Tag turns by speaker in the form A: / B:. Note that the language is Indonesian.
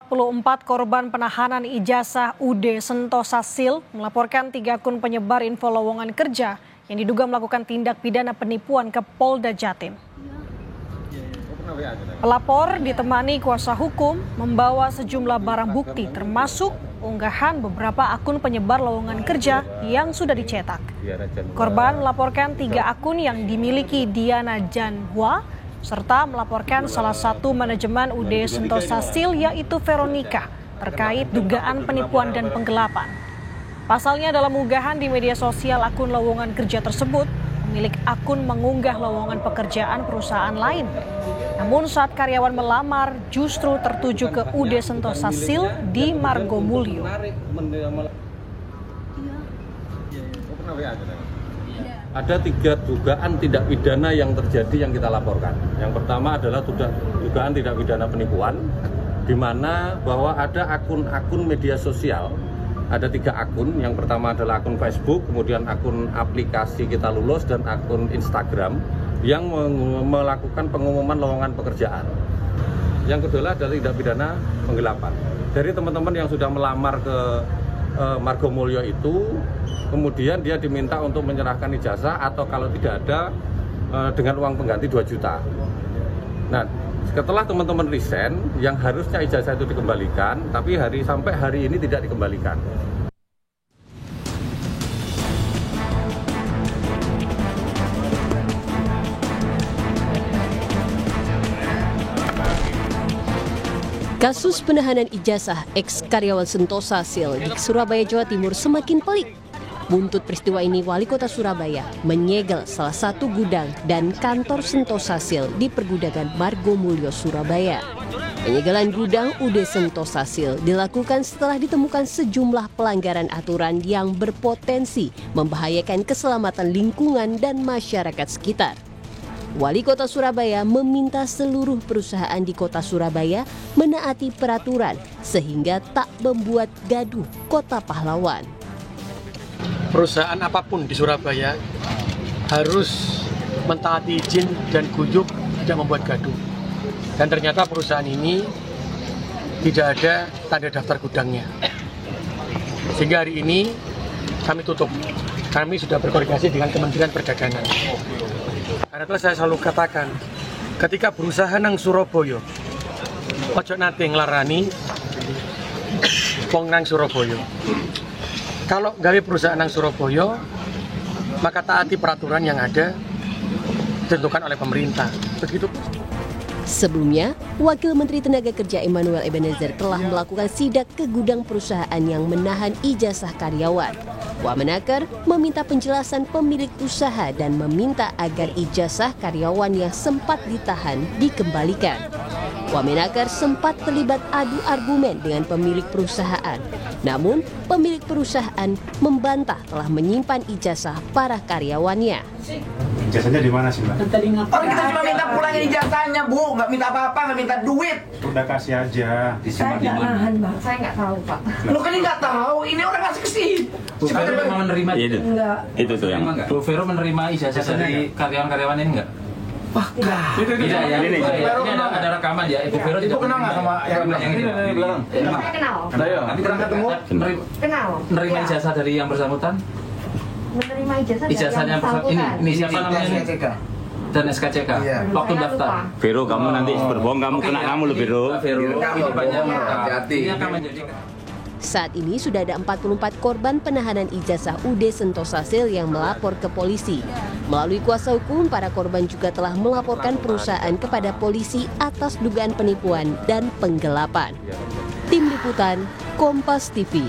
A: korban penahanan ijazah UD Sentosa Sil melaporkan 3 akun penyebar info lowongan kerja yang diduga melakukan tindak pidana penipuan ke Polda Jatim. Pelapor ditemani kuasa hukum membawa sejumlah barang bukti termasuk unggahan beberapa akun penyebar lowongan kerja yang sudah dicetak. Korban melaporkan 3 akun yang dimiliki Diana Janhua serta melaporkan salah satu manajemen UD Sentosa Sil yaitu Veronica terkait dugaan penipuan dan penggelapan. Pasalnya dalam unggahan di media sosial akun lowongan kerja tersebut, pemilik akun mengunggah lowongan pekerjaan perusahaan lain. Namun saat karyawan melamar justru tertuju ke UD Sentosa Sil di Margomulyo.
B: Ada 3 dugaan tindak pidana yang terjadi yang kita laporkan. Yang pertama adalah dugaan tindak pidana penipuan, di mana bahwa ada akun-akun media sosial, ada 3 akun. Yang pertama adalah akun Facebook, kemudian akun aplikasi Kita Lulus, dan akun Instagram yang melakukan pengumuman lowongan pekerjaan. Yang kedua adalah tindak pidana penggelapan. Dari teman-teman yang sudah melamar ke Margomulyo itu, kemudian dia diminta untuk menyerahkan ijazah atau kalau tidak ada dengan uang pengganti 2 juta. Nah, setelah teman-teman resign, yang harusnya ijazah itu dikembalikan, tapi sampai hari ini tidak dikembalikan.
C: Kasus penahanan ijazah ex-karyawan Sentosa Sil di Surabaya, Jawa Timur semakin pelik. Buntut peristiwa ini, Wali Kota Surabaya menyegel salah satu gudang dan kantor Sentosa Sil di pergudangan Margomulyo, Surabaya. Penyegelan gudang UD Sentosa Sil dilakukan setelah ditemukan sejumlah pelanggaran aturan yang berpotensi membahayakan keselamatan lingkungan dan masyarakat sekitar. Wali Kota Surabaya meminta seluruh perusahaan di Kota Surabaya menaati peraturan sehingga tak membuat gaduh Kota Pahlawan.
D: Perusahaan apapun di Surabaya harus mentaati izin dan guyup, tidak membuat gaduh. Dan ternyata perusahaan ini tidak ada tanda daftar gudangnya. Sehingga hari ini kami tutup. Kami sudah berkoordinasi dengan Kementerian Perdagangan. Karena itu saya selalu katakan, ketika berusaha nang Surabaya, ojo nate nglarani wong nang Surabaya. Kalau gawe perusahaan nang Surabaya, maka taati peraturan yang ada ditentukan oleh pemerintah. Begitu.
C: Sebelumnya, Wakil Menteri Tenaga Kerja Emmanuel Ebenezer telah melakukan sidak ke gudang perusahaan yang menahan ijazah karyawan. Wamenaker meminta penjelasan pemilik usaha dan meminta agar ijazah karyawan yang sempat ditahan dikembalikan. Wamenaker sempat terlibat adu argumen dengan pemilik perusahaan. Namun, pemilik perusahaan membantah telah menyimpan ijazah para karyawannya.
E: Ijazahnya di mana sih, Mbak?
F: Orang kita cuma minta pulangin ijazahnya, Bu. Nggak minta apa-apa, nggak minta duit.
E: Udah kasih aja.
G: Saya nggak nahan, Bang. Saya nggak tahu, Pak.
F: Lu kan nggak tahu. Ini orang ngasih ke sini.
H: Bu Vero memang menerima
G: itu? Enggak.
H: Itu tuh yang Bu Vero menerima ijazah dari karyawan-karyawan ini enggak?
F: Wah, enggak.
H: Tidak ya. Ini ada rekaman ya. Ibu Vero
F: Ibu kenal nggak sama yang
H: ini belakang?
G: Saya kenal.
H: Nanti pernah ketemu?
G: Kenal.
H: Menerima ijazah dari yang bersangkutan?
G: Menerima ijazah
H: Ijazahnya
G: yang bersangkutan.
H: ini siapa namanya ini? Dan SKCK. Waktu daftar.
I: Vero, kamu nanti berbohong, kamu kena kamu loh, Vero.
H: Vero, ini banyak ini akan menjadi.
C: Saat ini sudah ada 44 korban penahanan ijazah UD Sentosa Sil yang melapor ke polisi. Melalui kuasa hukum, para korban juga telah melaporkan perusahaan kepada polisi atas dugaan penipuan dan penggelapan. Tim Liputan, Kompas TV.